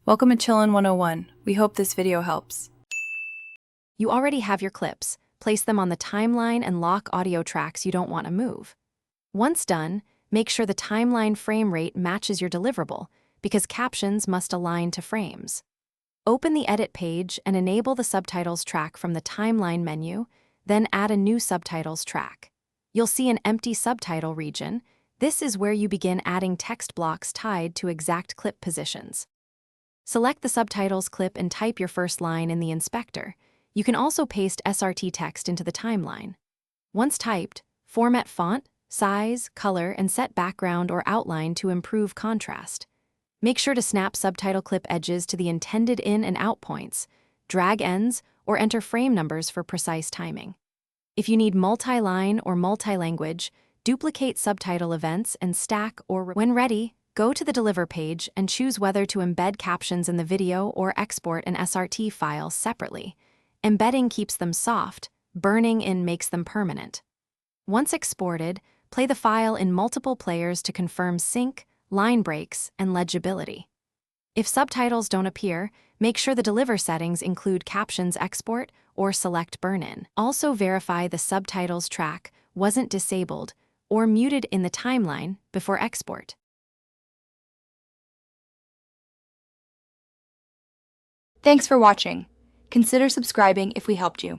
Welcome to Chillin' 101. We hope this video helps. You already have your clips. Place them on the timeline and lock audio tracks you don't want to move. Once done, make sure the timeline frame rate matches your deliverable, because captions must align to frames. Open the Edit page and enable the Subtitles track from the Timeline menu, then add a new Subtitles track. You'll see an empty subtitle region. This is where you begin adding text blocks tied to exact clip positions. Select the Subtitles clip and type your first line in the inspector. You can also paste SRT text into the timeline. Once typed, format font, size, color, and set background or outline to improve contrast. Make sure to snap subtitle clip edges to the intended in and out points, drag ends, or enter frame numbers for precise timing. If you need multi-line or multi-language, duplicate subtitle events and stack or when ready, go to the Deliver page and choose whether to embed captions in the video or export an SRT file separately. Embedding keeps them soft, burning in makes them permanent. Once exported, play the file in multiple players to confirm sync, line breaks, and legibility. If subtitles don't appear, make sure the Deliver settings include captions export or select burn-in. Also verify the Subtitles track wasn't disabled or muted in the timeline before export. Thanks for watching. Consider subscribing if we helped you.